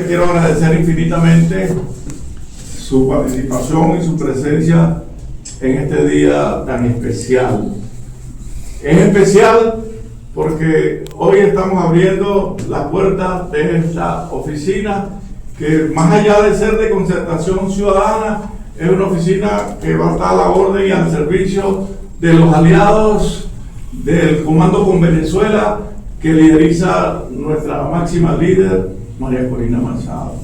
Quiero agradecer infinitamente su participación y su presencia en este día tan especial. Es especial porque hoy estamos abriendo la puerta de esta oficina que, más allá de ser de concertación ciudadana, es una oficina que va a estar a la orden y al servicio de los aliados del Comando con Venezuela que lideriza nuestra máxima líder, María Corina Machado.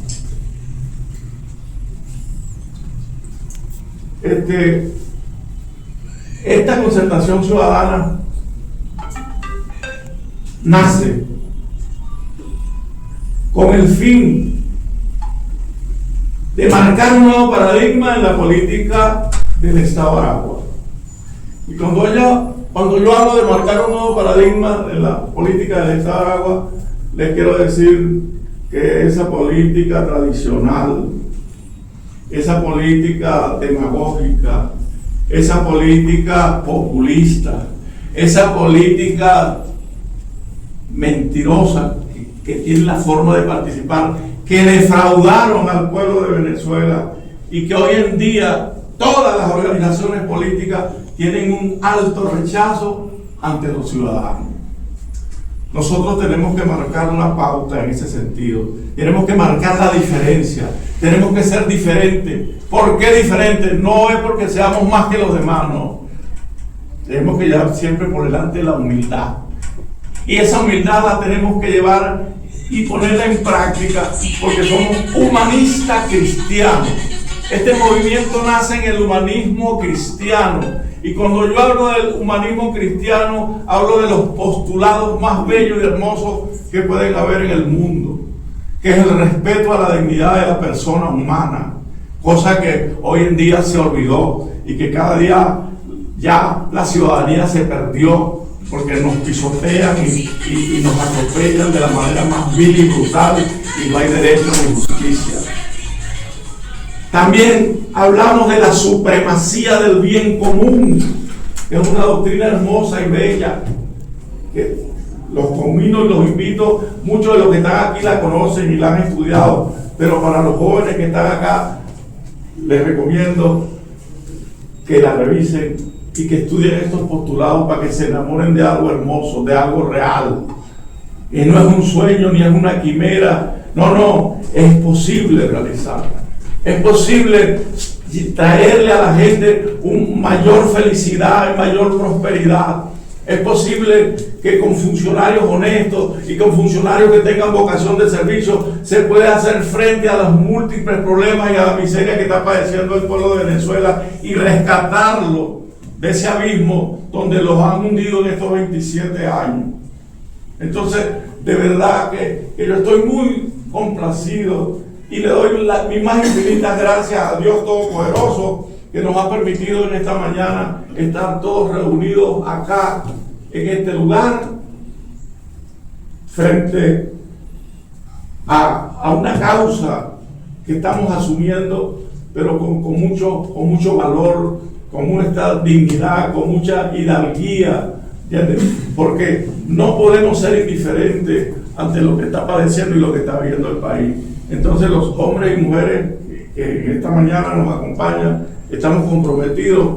Esta concertación ciudadana nace con el fin de marcar un nuevo paradigma en la política del Estado Aragua. Y cuando yo hablo de marcar un nuevo paradigma en la política del Estado Aragua, les quiero decir que esa política tradicional, esa política demagógica, esa política populista, esa política mentirosa que tiene la forma de participar, que defraudaron al pueblo de Venezuela y que hoy en día todas las organizaciones políticas tienen un alto rechazo ante los ciudadanos. Nosotros tenemos que marcar una pauta en ese sentido. Tenemos que marcar la diferencia. Tenemos que ser diferentes. ¿Por qué diferentes? No es porque seamos más que los demás, no. Tenemos que llevar siempre por delante la humildad. Y esa humildad la tenemos que llevar y ponerla en práctica porque somos humanistas cristianos. Este movimiento nace en el humanismo cristiano. Y cuando yo hablo del humanismo cristiano, hablo de los postulados más bellos y hermosos que pueden haber en el mundo, que es el respeto a la dignidad de la persona humana, cosa que hoy en día se olvidó y que cada día ya la ciudadanía se perdió porque nos pisotean y nos atropellan de la manera más vil y brutal y no hay derecho ni justicia. También hablamos de la supremacía del bien común, que es una doctrina hermosa y bella, que los conmino y los invito, muchos de los que están aquí la conocen y la han estudiado, pero para los jóvenes que están acá, les recomiendo que la revisen y que estudien estos postulados para que se enamoren de algo hermoso, de algo real. Y no es un sueño ni es una quimera, no, es posible realizarla. Es posible traerle a la gente una mayor felicidad y mayor prosperidad. Es posible que con funcionarios honestos y con funcionarios que tengan vocación de servicio se pueda hacer frente a los múltiples problemas y a la miseria que está padeciendo el pueblo de Venezuela y rescatarlo de ese abismo donde los han hundido en estos 27 años. Entonces, de verdad que yo estoy muy complacido y le doy mis más infinitas gracias a Dios Todopoderoso que nos ha permitido en esta mañana estar todos reunidos acá en este lugar frente a una causa que estamos asumiendo, pero con mucho valor, con mucha dignidad, con mucha hidalguía, ¿entiendes? Porque no podemos ser indiferentes ante lo que está padeciendo y lo que está viviendo el país. Entonces los hombres y mujeres que esta mañana nos acompañan, estamos comprometidos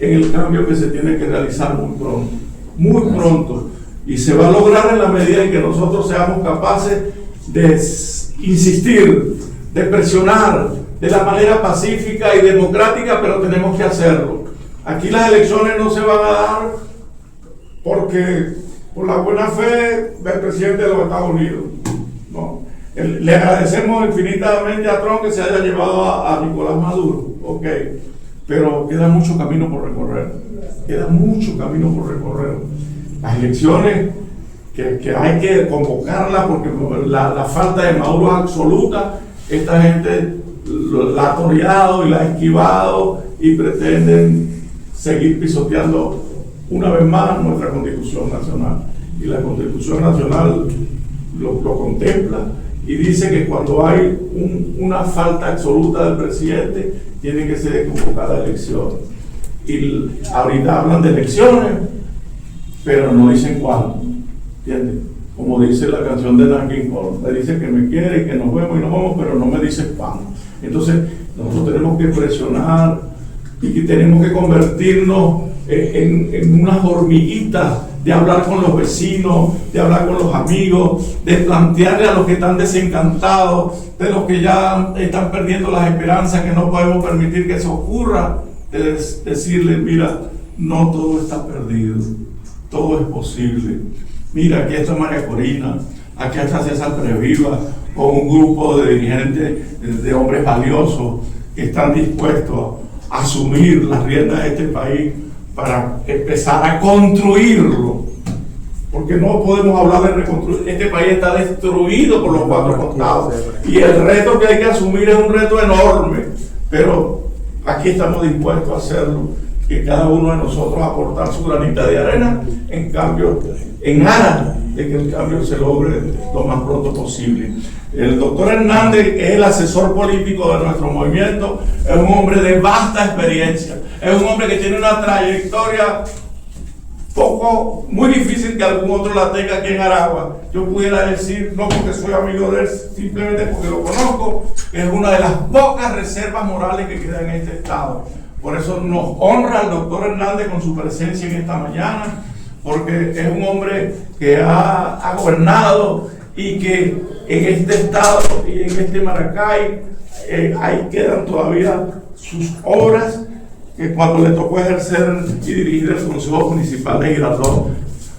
en el cambio que se tiene que realizar muy pronto, y se va a lograr en la medida en que nosotros seamos capaces de insistir, de presionar de la manera pacífica y democrática, pero tenemos que hacerlo. Aquí las elecciones no se van a dar por la buena fe del presidente de los Estados Unidos, no. Le agradecemos infinitamente a Trump que se haya llevado a Nicolás Maduro, pero queda mucho camino por recorrer. Las elecciones que hay que convocarlas porque la falta de Maduro es absoluta. Esta gente la ha toreado y la ha esquivado y pretenden seguir pisoteando una vez más nuestra Constitución Nacional. Y la Constitución Nacional lo contempla y dice que cuando hay una falta absoluta del presidente, tiene que ser convocada elecciones. Y ahorita hablan de elecciones, pero no dicen cuándo, ¿entiendes? como dice la canción de Nat King Cole, me dice que me quiere y que nos vemos y nos vamos, pero no me dice cuándo. Entonces nosotros tenemos que presionar y que tenemos que convertirnos en unas hormiguitas de hablar con los vecinos, de hablar con los amigos, de plantearle a los que están desencantados, de los que ya están perdiendo las esperanzas, que no podemos permitir que eso ocurra, de decirles, mira, no todo está perdido, todo es posible. Mira, aquí está María Corina, aquí está César Previva, con un grupo de dirigentes, de hombres valiosos, que están dispuestos a asumir las riendas de este país para empezar a construirlo, porque no podemos hablar de reconstruir. Este país está destruido por los cuatro costados y el reto que hay que asumir es un reto enorme, pero aquí estamos dispuestos a hacerlo, que cada uno de nosotros aportar su granita de arena, en cambio, en aras de que el cambio se logre lo más pronto posible. El doctor Hernández es el asesor político de nuestro movimiento, es un hombre de vasta experiencia, es un hombre que tiene una trayectoria muy difícil que algún otro la tenga aquí en Aragua. Yo pudiera decir, no porque soy amigo de él, simplemente porque lo conozco, que es una de las pocas reservas morales que queda en este estado. Por eso nos honra el doctor Hernández con su presencia en esta mañana, porque es un hombre que ha gobernado y que en este estado y en este Maracay ahí quedan todavía sus obras, que cuando le tocó ejercer y dirigir el Consejo Municipal de Girardot,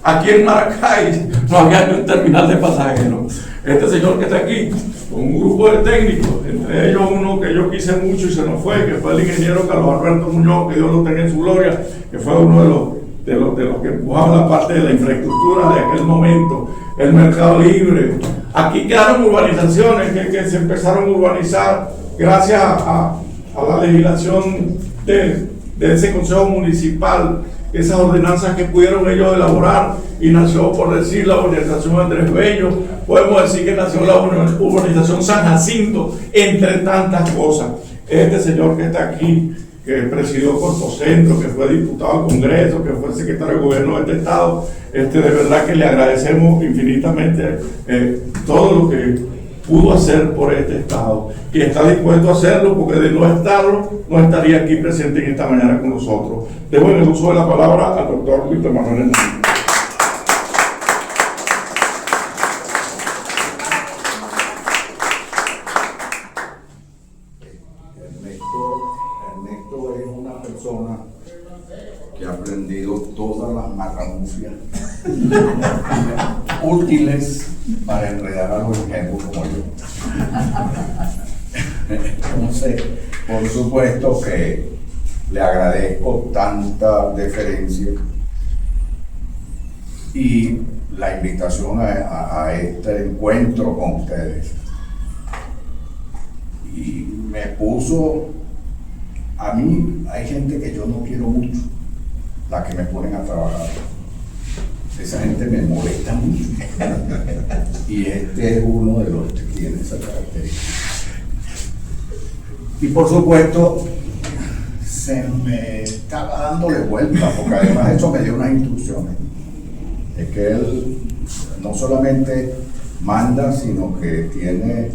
aquí en Maracay no había ni un terminal de pasajeros. Este señor que está aquí, con un grupo de técnicos, entre ellos uno que yo quise mucho y se nos fue, que fue el ingeniero Carlos Alberto Muñoz, que Dios lo tenga en su gloria, que fue uno de los que empujaba la parte de la infraestructura de aquel momento, el Mercado Libre. Aquí quedaron urbanizaciones que se empezaron a urbanizar gracias a la legislación de ese Consejo Municipal, esas ordenanzas que pudieron ellos elaborar, y nació, por decir, la urbanización Andrés Bello, podemos decir que nació la urbanización San Jacinto, entre tantas cosas. Este señor que está aquí, que presidió Corpocentro, que fue diputado al Congreso, que fue secretario de Gobierno de este estado, de verdad que le agradecemos infinitamente todo lo que pudo hacer por este estado, y está dispuesto a hacerlo, porque de no estarlo, no estaría aquí presente en esta mañana con nosotros. Dejo en el uso de la palabra al doctor Víctor Manuel Hernández. Ernesto es una persona que ha aprendido todas las marramucias útiles para enredar a los ingenuos como yo. Entonces, por supuesto que le agradezco tanta deferencia y la invitación a este encuentro con ustedes. Y me puso, a mí hay gente que yo no quiero mucho, la que me ponen a trabajar. Esa gente me molesta mucho. Y este es uno de los que tiene esa característica. Y por supuesto, se me estaba dándole vuelta, porque además eso me dio unas instrucciones. Es que él no solamente manda, sino que tiene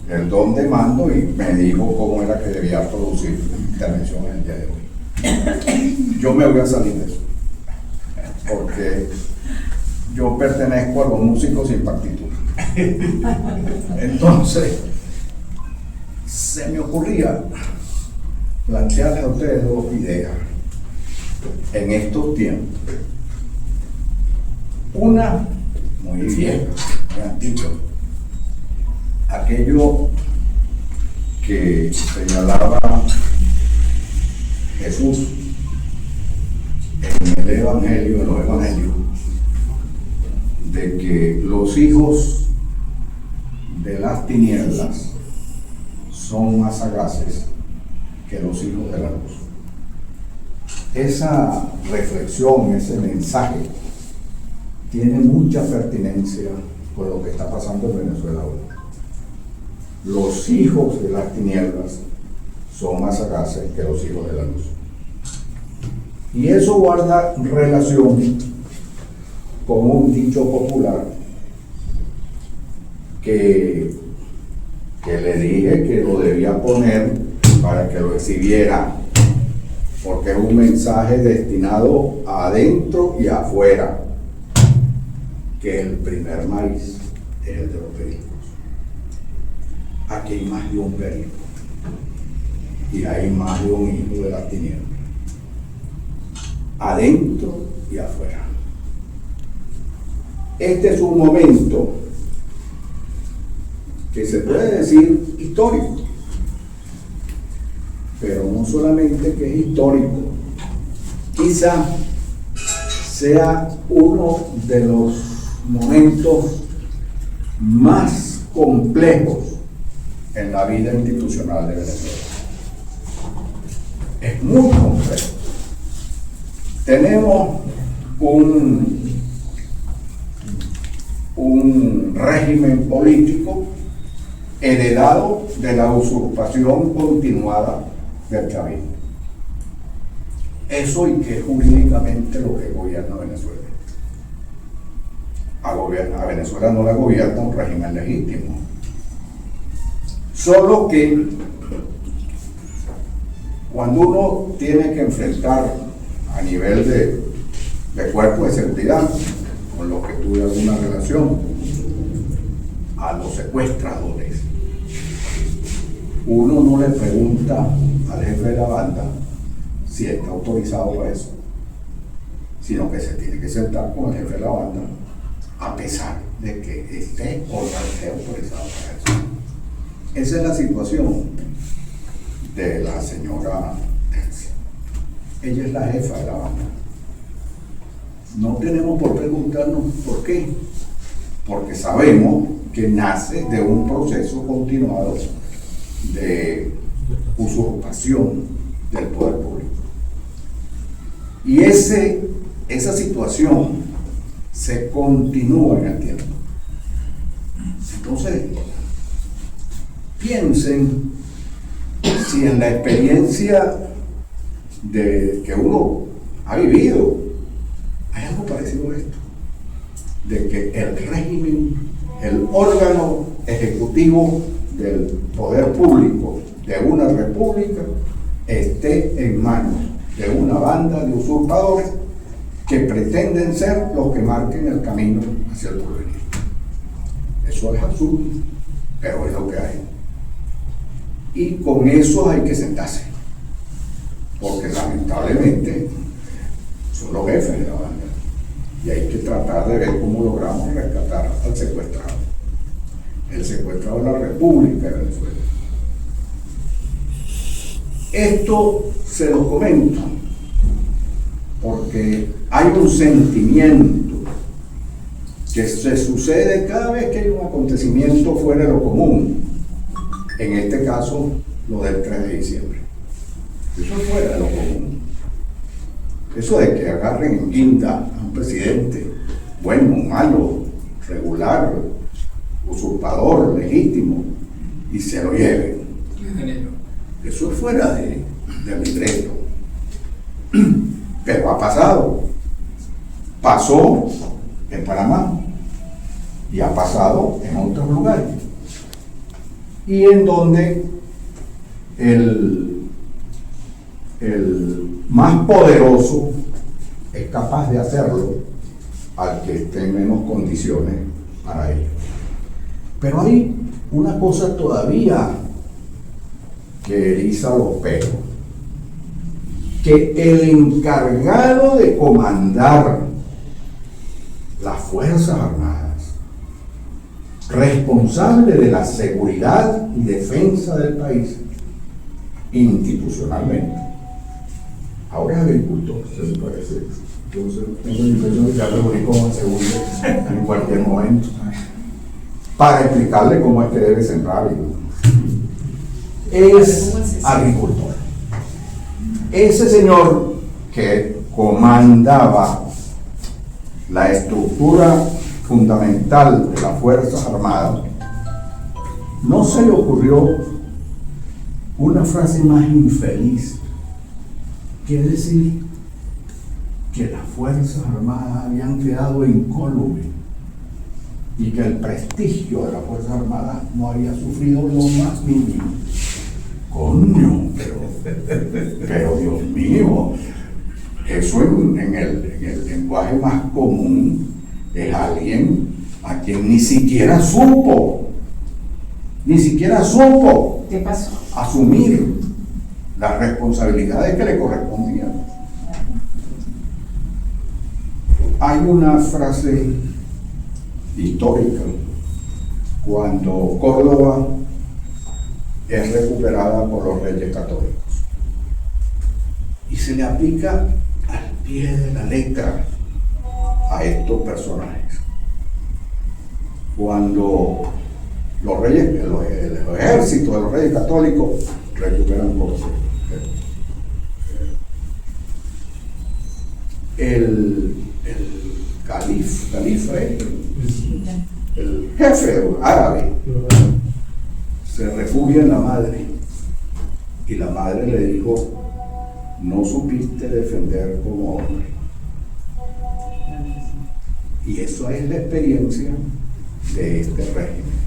el don de mando, y me dijo cómo era que debía producir la intervención en el día de hoy. Yo me voy a salir de eso, porque yo pertenezco a los músicos sin partitura. Entonces, se me ocurría plantearles a ustedes dos ideas en estos tiempos. Una muy vieja, muy antigua, aquello que señalaba Jesús en el Evangelio, en los Evangelios, de que los hijos de las tinieblas son más sagaces que los hijos de la luz. Esa reflexión, ese mensaje, tiene mucha pertinencia con lo que está pasando en Venezuela hoy. Los hijos de las tinieblas son más sagaces que los hijos de la luz. Y eso guarda relación con un dicho popular que le dije que lo debía poner para que lo exhibiera, porque es un mensaje destinado adentro y afuera, que el primer maíz es el de los pericos. Aquí hay más de un perico y hay más de un hijo de la tiniebla, adentro y afuera. Este es un momento que se puede decir histórico, pero no solamente que es histórico, quizá sea uno de los momentos más complejos en la vida institucional de Venezuela. Es muy complejo. Tenemos un régimen político heredado de la usurpación continuada del chavismo. Eso y que es jurídicamente lo que gobierna Venezuela. A Venezuela no la gobierna un régimen legítimo. Solo que cuando uno tiene que enfrentar a nivel de cuerpo de seguridad, con los que tuve alguna relación, a los secuestradores, uno no le pregunta al jefe de la banda si está autorizado para eso, sino que se tiene que sentar con el jefe de la banda a pesar de que esté o no esté autorizado para eso. Esa es la situación de la señora Tercia. Ella es la jefa de la banda. No tenemos por qué preguntarnos por qué, porque sabemos que nace de un proceso continuado de usurpación del poder público. Y esa situación se continúa en el tiempo. Entonces, piensen si en la experiencia que uno ha vivido hay algo parecido a esto, de que el régimen, el órgano ejecutivo del poder público de una república esté en manos de una banda de usurpadores que pretenden ser los que marquen el camino hacia el porvenir. Eso es absurdo, pero es lo que hay. Y con eso hay que sentarse, porque lamentablemente son los jefes de la banda y hay que tratar de ver cómo logramos rescatar al secuestrado, el secuestrado de la República de Venezuela. Esto se lo comento porque hay un sentimiento que se sucede cada vez que hay un acontecimiento fuera de lo común. En este caso, lo del 3 de diciembre. Eso es fuera de lo común. Eso de que agarren en guinda a un presidente bueno, malo, regular, usurpador, legítimo, y se lo lleven. Eso es fuera del libreto. Pero ha pasado. Pasó en Panamá y ha pasado en otros lugares. Y en donde el más poderoso es capaz de hacerlo al que esté en menos condiciones para ello. Pero hay una cosa todavía que eriza los pelos, que el encargado de comandar las Fuerzas Armadas, responsable de la seguridad y defensa del país institucionalmente, ahora es agricultor, se me parece. Yo tengo la impresión de que ya reúne como segundo en cualquier momento para explicarle cómo es que debe sembrar. Es agricultor. Ese señor que comandaba la estructura fundamental de las Fuerzas Armadas, no se le ocurrió una frase más infeliz que decir que las Fuerzas Armadas habían quedado incólumes y que el prestigio de las Fuerzas Armadas no había sufrido lo más mínimo. Coño, pero Dios mío, eso en el lenguaje más común es alguien a quien ni siquiera supo ¿Qué pasó? asumir las responsabilidades que le correspondían. Hay una frase histórica cuando Córdoba es recuperada por los Reyes Católicos y se le aplica al pie de la letra a estos personajes. Cuando los reyes, el ejército de los Reyes Católicos recuperan Córdoba, el califa, el jefe árabe, se refugia en la madre y la madre le dijo: no supiste defender como hombre. Y eso es la experiencia de este régimen.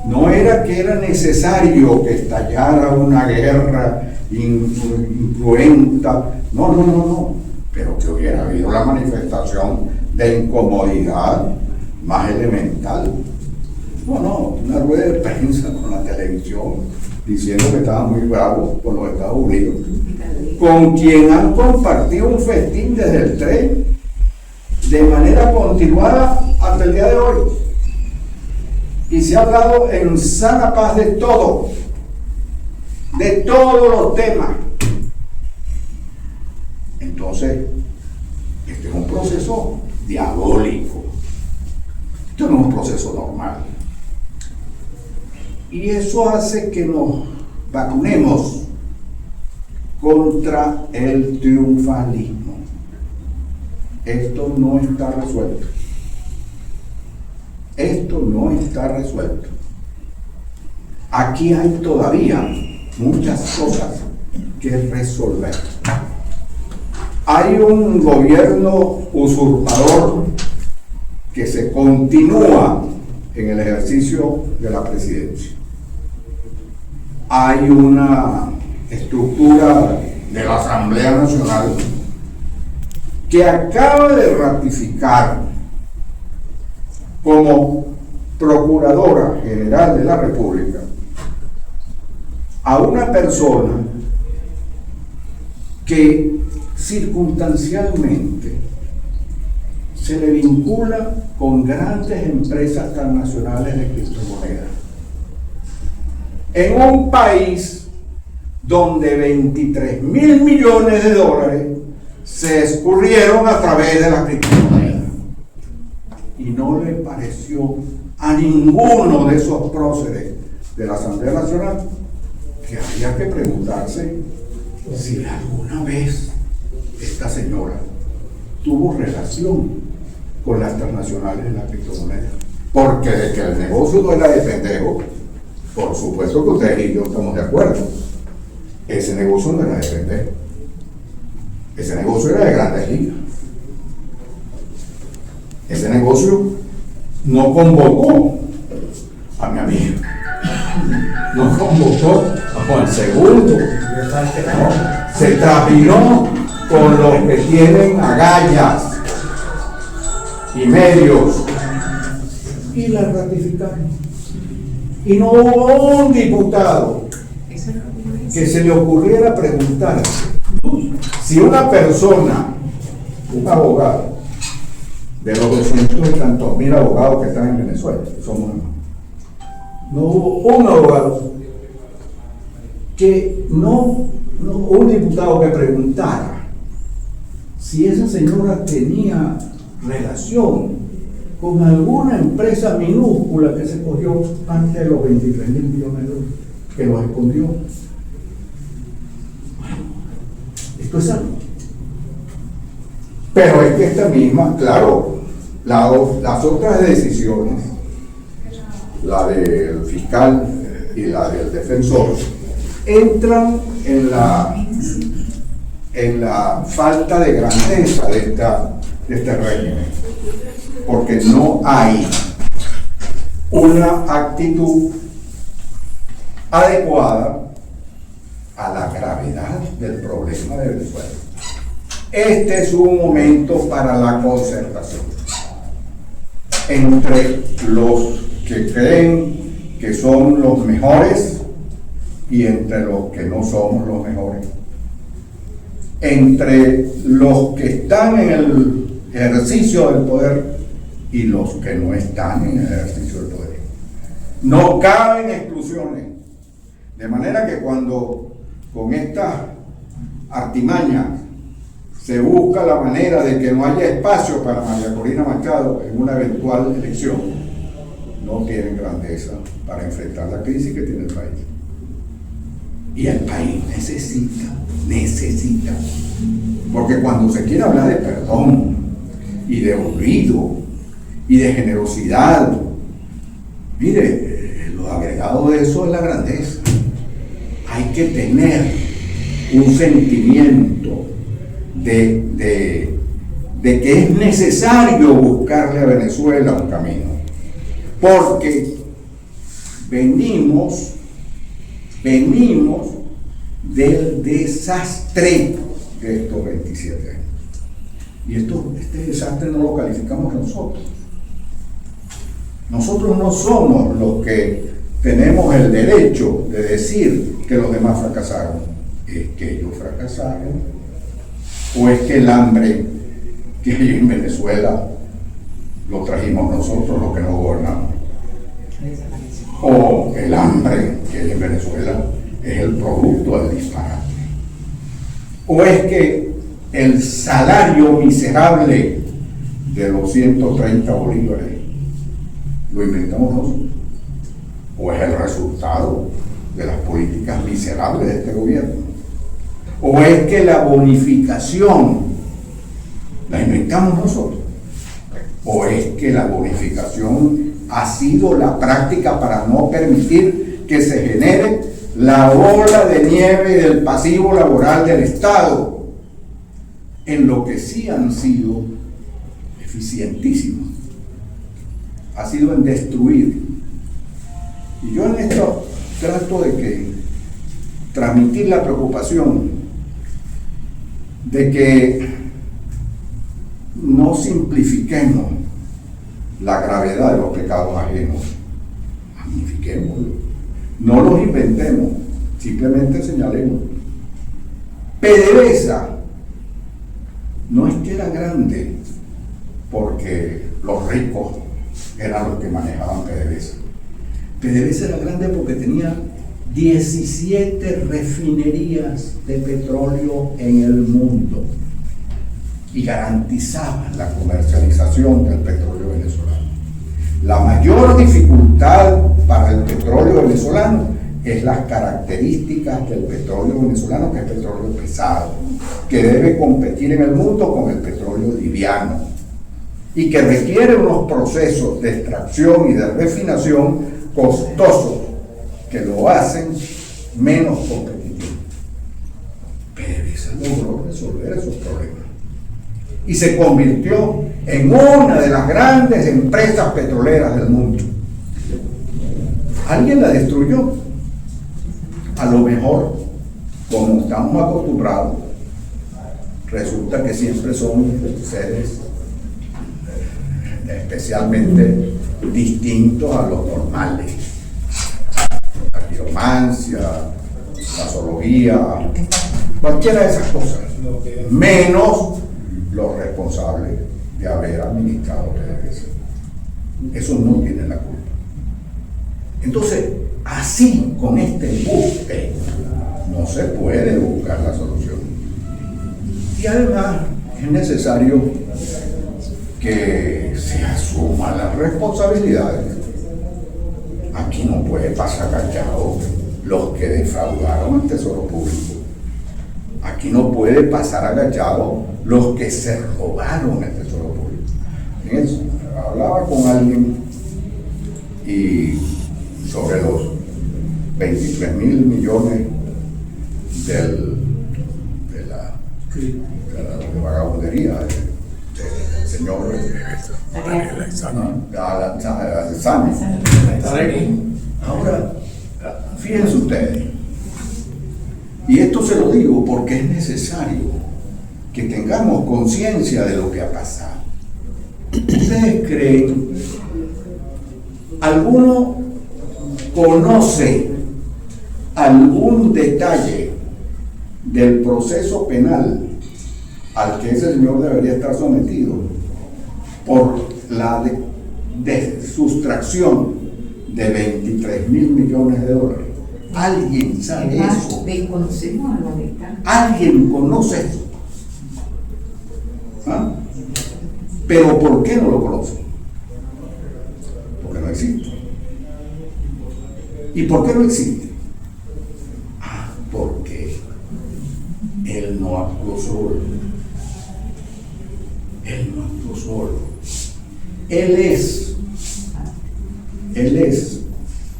No era que era necesario que estallara una guerra incruenta, no, pero que hubiera habido la manifestación de incomodidad más elemental. No, una rueda de prensa con la televisión diciendo que estaba muy bravo con los Estados Unidos, con quien han compartido un festín desde el tren de manera continuada hasta el día de hoy. Y se ha hablado en sana paz de todo, de todos los temas. Entonces, este es un proceso diabólico. Esto no es un proceso normal. Y eso hace que nos vacunemos contra el triunfalismo. Esto no está resuelto. Esto no está resuelto. Aquí hay todavía muchas cosas que resolver. Hay un gobierno usurpador que se continúa en el ejercicio de la presidencia. Hay una estructura de la Asamblea Nacional que acaba de ratificar como Procuradora General de la República a una persona que circunstancialmente se le vincula con grandes empresas transnacionales de criptomonedas. En un país donde 23.000 millones de dólares se escurrieron a través de la criptomoneda. Y no le pareció a ninguno de esos próceres de la Asamblea Nacional que había que preguntarse si alguna vez esta señora tuvo relación con las transnacionales de la criptomoneda. Porque de que el negocio no era de pendejo, por supuesto que ustedes y yo estamos de acuerdo. Ese negocio no era de pendejo. Ese negocio era de grandes ligas. Ese negocio no convocó a mi amigo, no convocó a Juan II, no, se trapinó con los que tienen agallas y medios y la ratificaron. Y no hubo un diputado que se le ocurriera preguntar si una persona, un abogado, de los 200 y tantos mil abogados que están en Venezuela, somos, no hubo un abogado que un diputado que preguntara si esa señora tenía relación con alguna empresa minúscula que se cogió parte de los 23.000 millones de dólares, que los escondió. Esto es algo. Pero es que esta misma, claro, las otras decisiones, la del fiscal y la del defensor, entran en la falta de grandeza de este régimen, porque no hay una actitud adecuada a la gravedad del problema de Venezuela. Este es un momento para la concertación entre los que creen que son los mejores y entre los que no somos los mejores, entre los que están en el ejercicio del poder y los que no están en el ejercicio del poder. No caben exclusiones, de manera que cuando con esta artimaña se busca la manera de que no haya espacio para María Corina Machado en una eventual elección, no tienen grandeza para enfrentar la crisis que tiene el país. Y el país necesita, porque cuando se quiere hablar de perdón y de olvido y de generosidad, mire, lo agregado de eso es la grandeza. Hay que tener un sentimiento de que es necesario buscarle a Venezuela un camino, porque venimos del desastre de estos 27 años. Y este desastre no lo calificamos nosotros. Nosotros no somos los que tenemos el derecho de decir que los demás fracasaron. ¿Es que ellos fracasaron? ¿O es que el hambre que hay en Venezuela lo trajimos nosotros los que no gobernamos? ¿O el hambre que hay en Venezuela es el producto del disparate? ¿O es que el salario miserable de los 130 bolívares lo inventamos nosotros? ¿O es el resultado de las políticas miserables de este gobierno? ¿O es que la bonificación la inventamos nosotros? ¿O es que la bonificación ha sido la práctica para no permitir que se genere la bola de nieve del pasivo laboral del Estado, en lo que sí han sido eficientísimos? Ha sido en destruir. Y yo en esto trato de que transmitir la preocupación de que no simplifiquemos la gravedad de los pecados ajenos, magnifiquémoslos, no los inventemos, simplemente señalemos. PDVSA no es que era grande porque los ricos eran los que manejaban PDVSA. PDVSA era grande porque tenía 17 refinerías de petróleo en el mundo y garantizaban la comercialización del petróleo venezolano. La mayor dificultad para el petróleo venezolano es las características del petróleo venezolano, que es petróleo pesado, que debe competir en el mundo con el petróleo liviano y que requiere unos procesos de extracción y de refinación costosos que lo hacen menos competitivo. PDVSA logró resolver esos problemas y se convirtió en una de las grandes empresas petroleras del mundo. Alguien la destruyó. A lo mejor, como estamos acostumbrados, resulta que siempre son seres especialmente distintos a los normales. La quiromancia, la zoología, cualquiera de esas cosas, menos los responsables de haber administrado PDVSA. Esos no tienen la culpa. Entonces, así, con este embuste, no se puede buscar la solución. Y además es necesario que se asuman las responsabilidades. Aquí no puede pasar callado los que defraudaron al Tesoro Público. Aquí no puede pasar agachado los que se robaron el Tesoro Público. Fíjense, hablaba con alguien y sobre los 23.000 millones de vagabundería del señor señor Sane. Sane. Ahora, fíjense ustedes, y esto se lo digo porque es necesario que tengamos conciencia de lo que ha pasado. ¿Ustedes creen? ¿Alguno conoce algún detalle del proceso penal al que ese señor debería estar sometido por la sustracción de 23.000 millones de dólares? ¿Alguien sabe eso? Desconocemos a la verdad. ¿Alguien conoce eso? ¿Ah? ¿Pero por qué no lo conoce? Porque no existe. ¿Y por qué no existe? Porque él no actuó solo. Él no actuó solo. Él es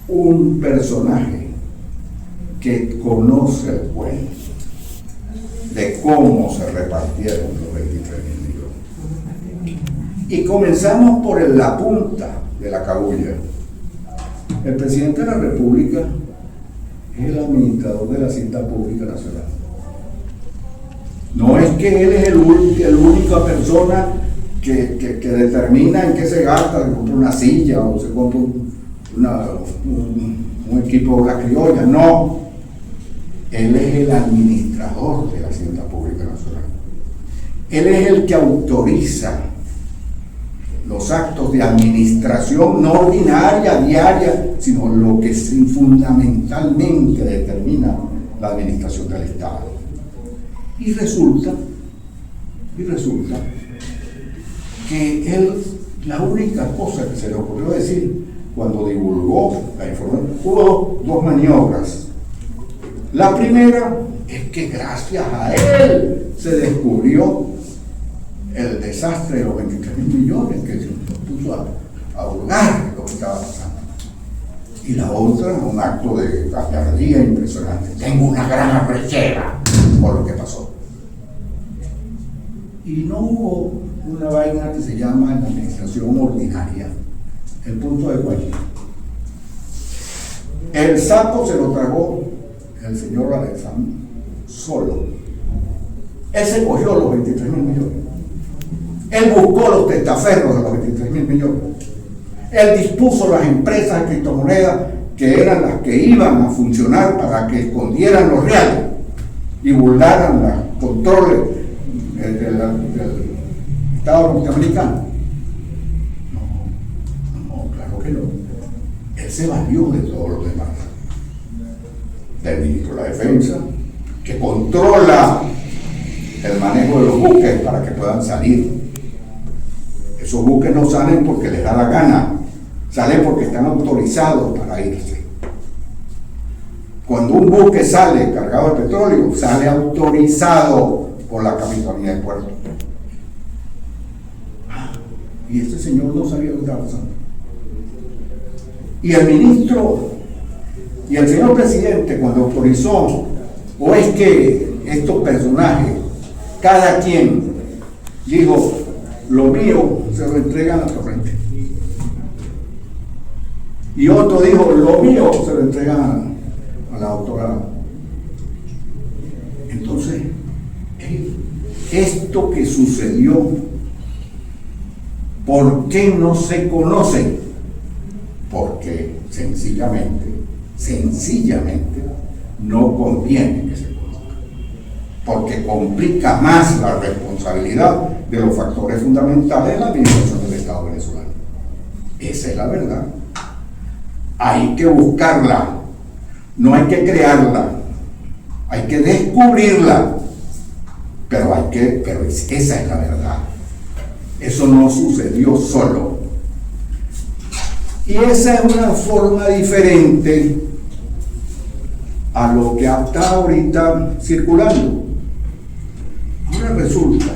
un personaje que conoce el cuento de cómo se repartieron los 23.000 millones. Y comenzamos por la punta de la cabulla. El presidente de la República es el administrador de la Hacienda Pública Nacional. No es que él es la única persona que determina en qué se gasta, se compra una silla o se compra un equipo de la criolla. No, él es el administrador de la Hacienda Pública Nacional. Él es el que autoriza los actos de administración, no ordinaria, diaria, sino lo que fundamentalmente determina la administración del Estado. Y resulta que él, la única cosa que se le ocurrió decir cuando divulgó la información, hubo dos maniobras. La primera es que gracias a él se descubrió el desastre de los 23.000 millones, que se puso a hurgar lo que estaba pasando. Y la otra, un acto de gallardía impresionante. Tengo una gran arrechera por lo que pasó. Y no hubo una vaina que se llama la administración ordinaria, el punto de cualquiera. El sapo se lo tragó el señor Alexandre solo. Él se cogió los 23.000 millones. Él buscó los testaferros de los 23.000 millones. Él dispuso las empresas de criptomonedas que eran las que iban a funcionar para que escondieran los reales y burlaran los controles del Estado norteamericano. No, claro que no. Él se valió de todos los demás. Del ministro de la Defensa, que controla el manejo de los buques para que puedan salir. Esos buques no salen porque les da la gana, salen porque están autorizados para irse. Cuando un buque sale cargado de petróleo, sale autorizado por la Capitanía del Puerto. Y este señor no sabía lo que estaba pasando. Y el ministro y el señor presidente, cuando autorizó, o es que estos personajes, cada quien dijo, lo mío se lo entregan a frente. Y otro dijo, lo mío se lo entregan a la doctora. Entonces, esto que sucedió, ¿por qué no se conoce? Porque sencillamente no conviene que se conozca, porque complica más la responsabilidad de los factores fundamentales de la administración del Estado venezolano. Esa es la verdad. Hay que buscarla, no hay que crearla, hay que descubrirla, pero esa es la verdad. Eso no sucedió solo. Y esa es una forma diferente a lo que está ahorita circulando. Ahora resulta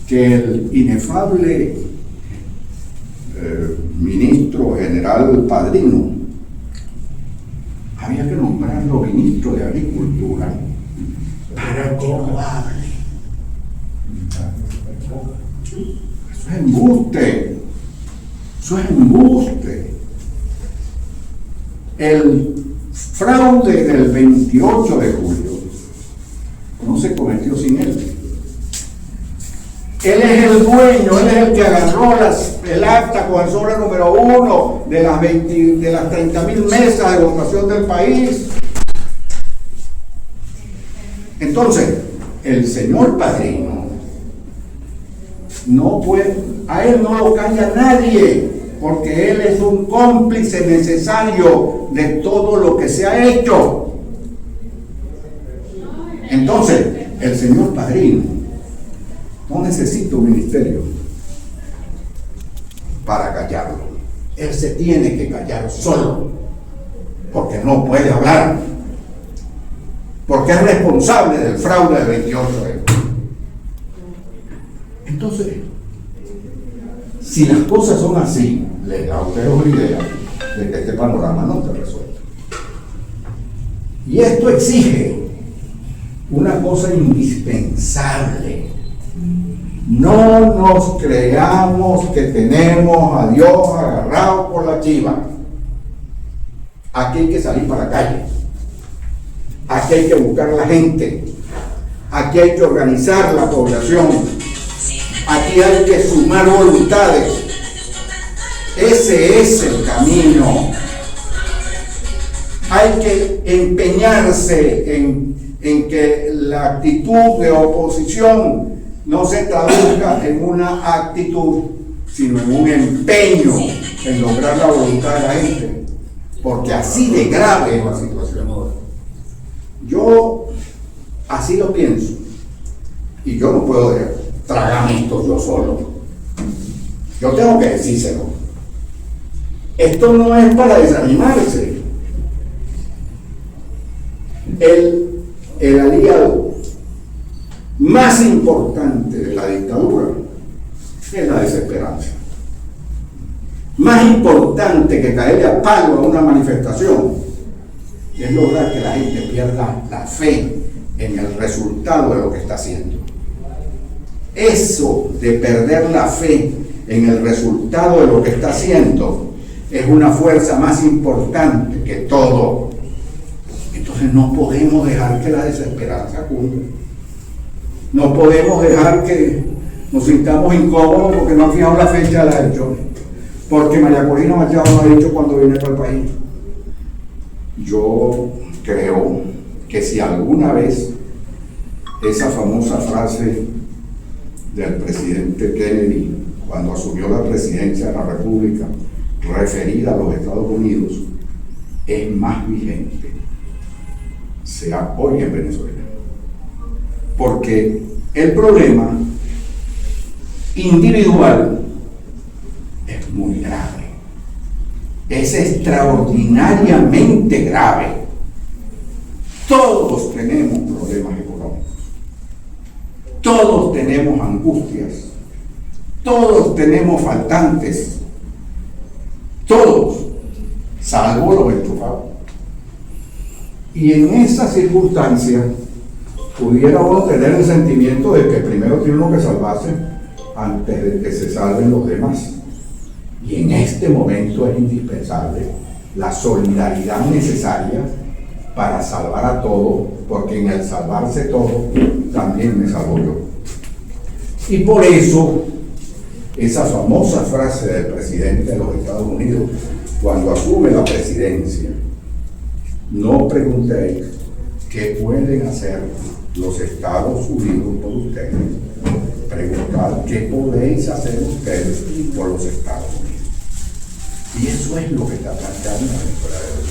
que el inefable ministro general Padrino había que nombrarlo ministro de Agricultura para que no hable. Eso es embuste. Eso es embuste. El fraude del 28 de julio no se cometió sin él. Él es el dueño, él es el que agarró el acta con el sobre número 1 de las 30.000 mesas de votación del país. Entonces, el señor padrino no puede, a él no lo calla nadie, porque él es un cómplice necesario de todo lo que se ha hecho. Entonces, el señor padrino no necesita un ministerio para callarlo. Él se tiene que callar solo, porque no puede hablar, porque es responsable del fraude del 28 de julio. Entonces, si las cosas son así, les da a ustedes una idea de que este panorama no está resuelto. Y esto exige una cosa indispensable. No nos creamos que tenemos a Dios agarrado por la chiva. Aquí hay que salir para la calle. Aquí hay que buscar a la gente. Aquí hay que organizar la población. Aquí hay que sumar voluntades. Ese es el camino. Hay que empeñarse en que la actitud de oposición no se traduzca en una actitud, sino en un empeño en lograr la voluntad de la gente, porque así de grave es la situación. Yo así lo pienso, y yo no puedo tragarme esto yo solo. Yo tengo que decírselo. Esto no es para desanimarse. El aliado más importante de la dictadura es la desesperanza. Más importante que caerle a palo a una manifestación es lograr que la gente pierda la fe en el resultado de lo que está haciendo. Eso de perder la fe en el resultado de lo que está haciendo es una fuerza más importante que todo. Entonces no podemos dejar que la desesperanza cunde. No podemos dejar que nos sintamos incómodos porque no han fijado la fecha de las elecciones, porque María Corina Machado no ha dicho cuándo viene para el país. Yo creo que si alguna vez esa famosa frase del presidente Kennedy cuando asumió la presidencia de la República referida a los Estados Unidos es más vigente, sea hoy en Venezuela. Porque el problema individual es muy grave, es extraordinariamente grave. Todos tenemos problemas económicos, todos tenemos angustias, todos tenemos faltantes, todos, salvo los enchufados. Y en esas circunstancias pudiera uno tener el sentimiento de que primero tiene uno que salvarse antes de que se salven los demás. Y en este momento es indispensable la solidaridad necesaria para salvar a todos, porque en el salvarse todos también me salvo yo. Y por eso esa famosa frase del presidente de los Estados Unidos cuando asume la presidencia: no preguntéis qué pueden hacer los Estados Unidos por ustedes, preguntad qué podéis hacer ustedes por los Estados Unidos. Y eso es lo que está planteando Venezuela de hoy.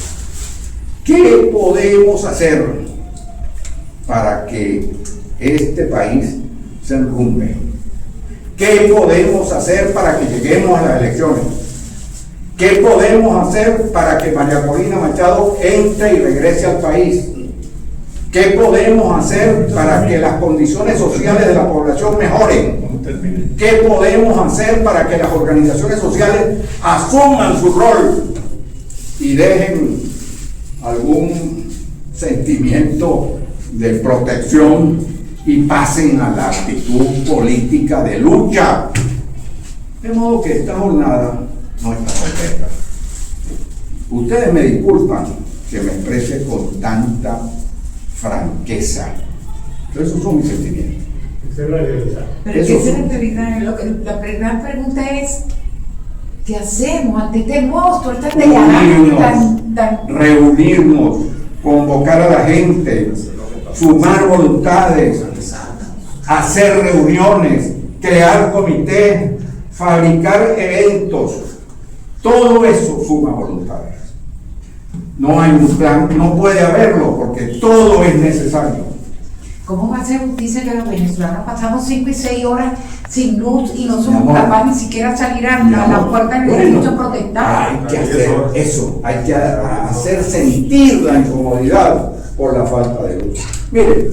¿Qué podemos hacer para que este país se enrumbe? ¿Qué podemos hacer para que lleguemos a las elecciones? ¿Qué podemos hacer para que María Corina Machado entre y regrese al país? ¿Qué podemos hacer para que las condiciones sociales de la población mejoren? ¿Qué podemos hacer para que las organizaciones sociales asuman su rol y dejen algún sentimiento de protección y pasen a la actitud política de lucha? De modo que esta jornada no está completa. Ustedes me disculpan que me exprese con tanta franqueza, pero esos son mis sentimientos. Pero es que esa es la realidad. La gran pregunta es, ¿qué hacemos ante este monstruo, esta telaraña tan... Reunirnos, convocar a la gente, sumar voluntades, hacer reuniones, crear comités, fabricar eventos, todo eso suma voluntades. No hay un plan, no puede haberlo, porque todo es necesario. ¿Cómo va a ser justicia que los venezolanos pasamos 5 y 6 horas sin luz y no somos capaces ni siquiera salir a la puerta del derecho a protestar? Hay que hacer eso, hay que hacer sentir la incomodidad por la falta de luz. Mire,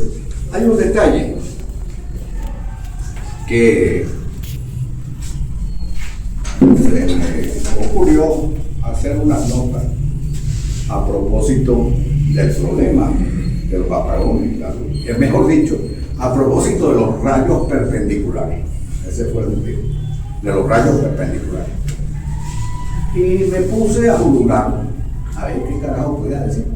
hay un detalle que se me ocurrió hacer unas notas a propósito del problema de los apagones, mejor dicho, a propósito de los rayos perpendiculares. Ese fue el motivo, de los rayos perpendiculares. Y me puse a juzgar, a ver qué carajo podía decir.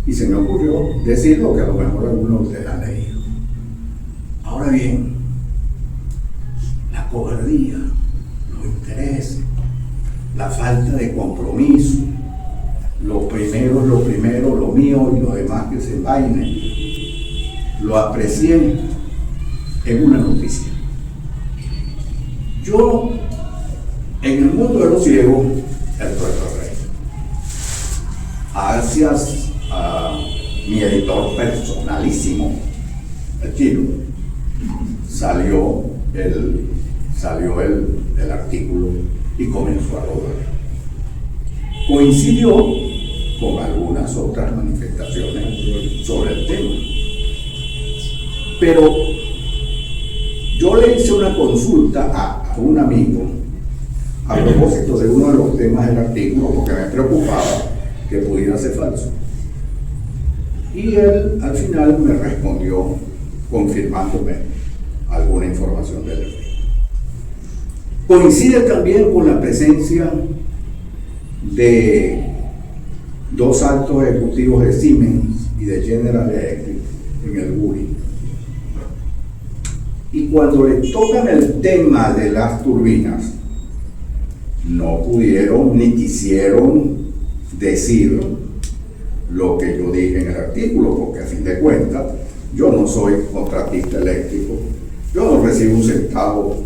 Y se me ocurrió decir lo que a lo mejor algunos de ustedes han leído. Ahora bien, la cobardía, los intereses, la falta de compromiso, lo primero, lo mío y lo demás que se vaine, lo aprecié en una noticia. Yo, en el mundo de los ciegos, el Puerto Rey, gracias a mi editor personalísimo, el Chino, salió el artículo y comenzó a rodar. Coincidió con algunas otras manifestaciones sobre el tema. Pero yo le hice una consulta a un amigo a propósito de uno de los temas del artículo, porque me preocupaba que pudiera ser falso. Y él al final me respondió confirmándome alguna información del artículo. Coincide también con la presencia de dos altos ejecutivos de Siemens y de General Electric en el Guri. Y cuando le tocan el tema de las turbinas, no pudieron ni quisieron decir lo que yo dije en el artículo, porque a fin de cuentas yo no soy contratista eléctrico, yo no recibo un centavo,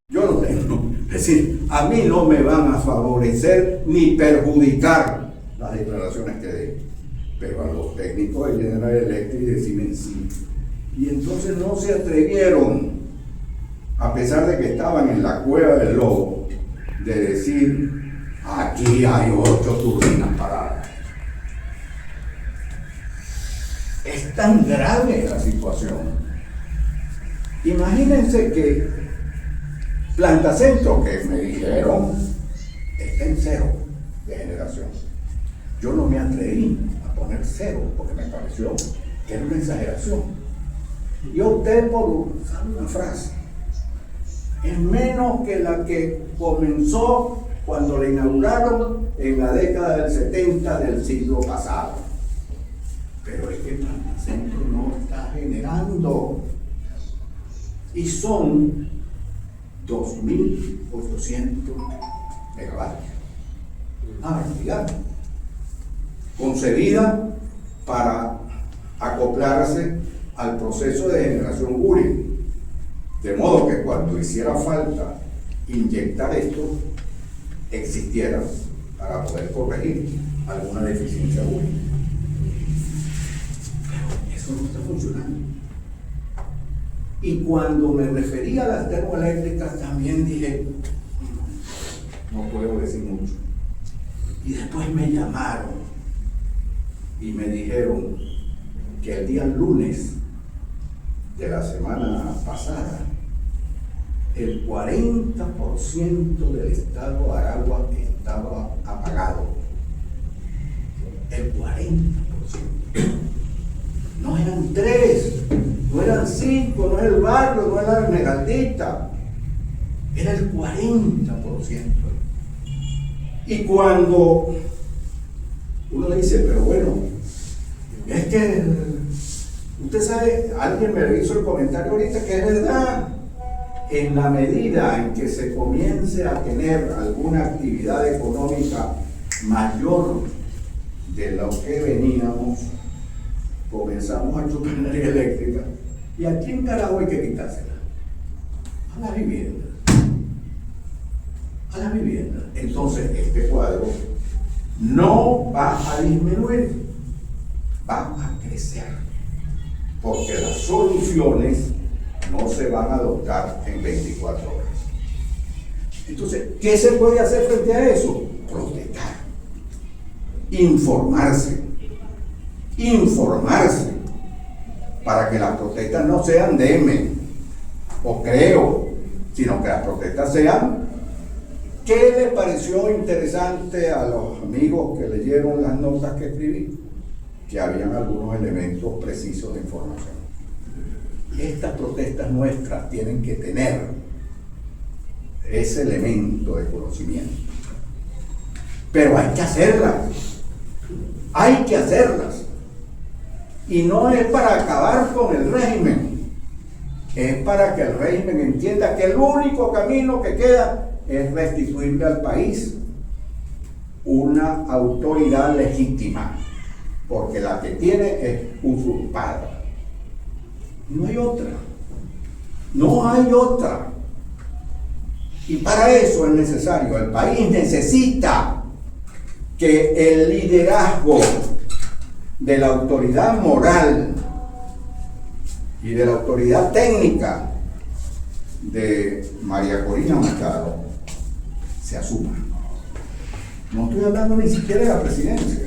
yo no tengo, es decir, a mí no me van a favorecer ni perjudicar las declaraciones que dé, pero a los técnicos de General Electric y de Siemens sí. Y entonces no se atrevieron, a pesar de que estaban en la cueva del lobo, de decir, aquí hay 8 turbinas paradas. Es tan grave la situación. Imagínense que Planta Centro, que me dijeron, está en 0 de generación. Yo no me atreví a poner 0 porque me pareció que era una exageración. Y opté por usar una frase, es menos que la que comenzó cuando la inauguraron en la década del 70 del siglo pasado. Pero es que Planta Centro no está generando, y son 2.800 megavatios. Barbaridad. Concebida para acoplarse al proceso de generación Guri, de modo que cuando hiciera falta inyectar esto, existiera para poder corregir alguna deficiencia Guri. Pero eso no está funcionando. Y cuando me refería a las termoeléctricas también dije, no puedo decir mucho. Y después me llamaron y me dijeron que el día lunes de la semana pasada, el 40% del estado de Aragua estaba apagado. El 40%. No eran 3, no eran 5, no era el barrio, no era la Esmeraldita. era el 40%. Y cuando uno le dice, pero bueno, es que usted sabe, alguien me hizo el comentario ahorita que es verdad, en la medida en que se comience a tener alguna actividad económica mayor de lo que veníamos, comenzamos a chupar energía eléctrica. ¿Y a quién carajo hay que quitársela? A la vivienda. A la vivienda. Entonces, este cuadro no va a disminuir, va a crecer. Porque las soluciones no se van a adoptar en 24 horas. Entonces, ¿qué se puede hacer frente a eso? Protestar. Informarse. Informarse. Para que las protestas no sean deme o creo, sino que las protestas sean ¿qué le pareció interesante a los amigos que leyeron las notas que escribí? Que habían algunos elementos precisos de información. Estas protestas nuestras tienen que tener ese elemento de conocimiento. Pero hay que hacerlas. Hay que hacerlas. Y no es para acabar con el régimen. Es para que el régimen entienda que el único camino que queda es restituirle al país una autoridad legítima. Porque la que tiene es usurpada. No hay otra. No hay otra. Y para eso es necesario, el país necesita que el liderazgo de la autoridad moral y de la autoridad técnica de María Corina Machado se asuma. No estoy hablando ni siquiera de la presidencia,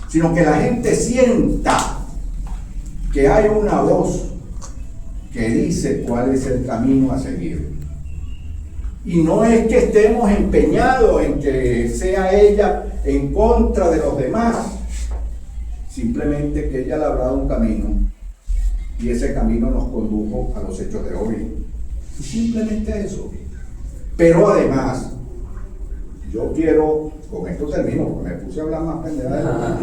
sino que la gente sienta que hay una voz que dice cuál es el camino a seguir. Y no es que estemos empeñados en que sea ella en contra de los demás, simplemente que ella le habrá dado un camino y ese camino nos condujo a los hechos de hoy. Y simplemente eso. Pero además, yo quiero, con esto termino, porque me puse a hablar más pendejadas.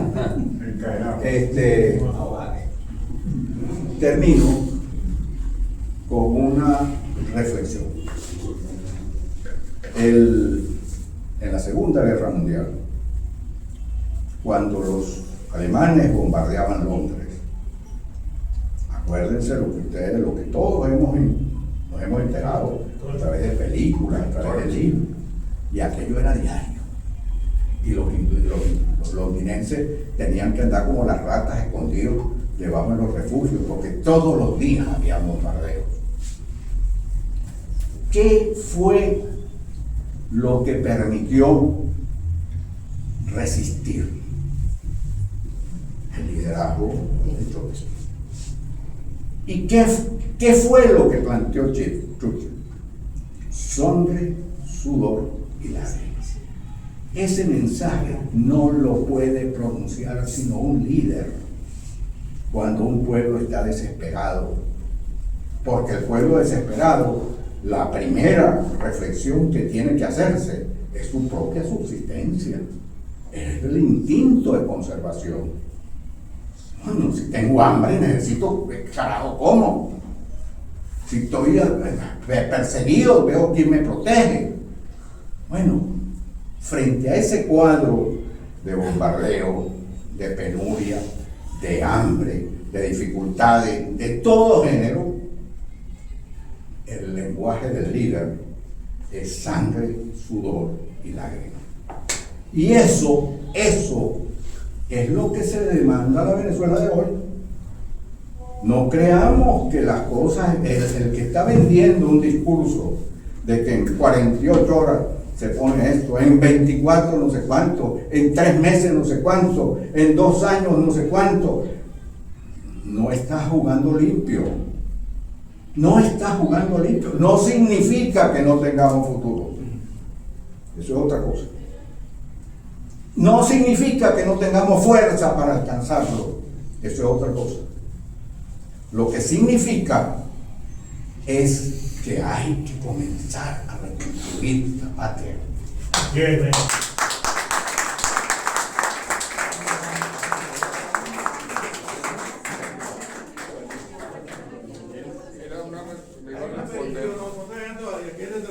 Termino con una reflexión. En la Segunda Guerra Mundial, cuando los alemanes bombardeaban Londres, acuérdense lo que todos nos hemos enterado a través de películas, a través de libros, y aquello era diario. Y los londinenses tenían que andar como las ratas escondidos debajo de los refugios, porque todos los días había bombardeos. ¿Qué fue lo que permitió resistir? El liderazgo de Churchill. ¿Y qué fue lo que planteó Churchill? Sangre, sudor y lágrimas. Ese mensaje no lo puede pronunciar sino un líder cuando un pueblo está desesperado. Porque el pueblo desesperado, la primera reflexión que tiene que hacerse es su propia subsistencia, es el instinto de conservación. Bueno, si tengo hambre necesito, carajo, ¿cómo? Si estoy perseguido, veo quién me protege. Bueno, frente a ese cuadro de bombardeo, de penuria, de hambre, de dificultades, de todo género, el lenguaje del líder es sangre, sudor y lágrimas. Y eso es lo que se demanda a la Venezuela de hoy. No creamos que las cosas, el que está vendiendo un discurso de que en 48 horas se pone esto, en 24 no sé cuánto, en 3 meses no sé cuánto, en 2 años no sé cuánto, no está jugando limpio. No está jugando limpio. No significa que no tengamos futuro. Eso es otra cosa. No significa que no tengamos fuerza para alcanzarlo. Eso es otra cosa. Lo que significa es que hay que comenzar a reconstruir la patria. Bien,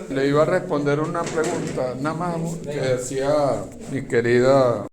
Le iba a responder una pregunta, nada más que decía mi querida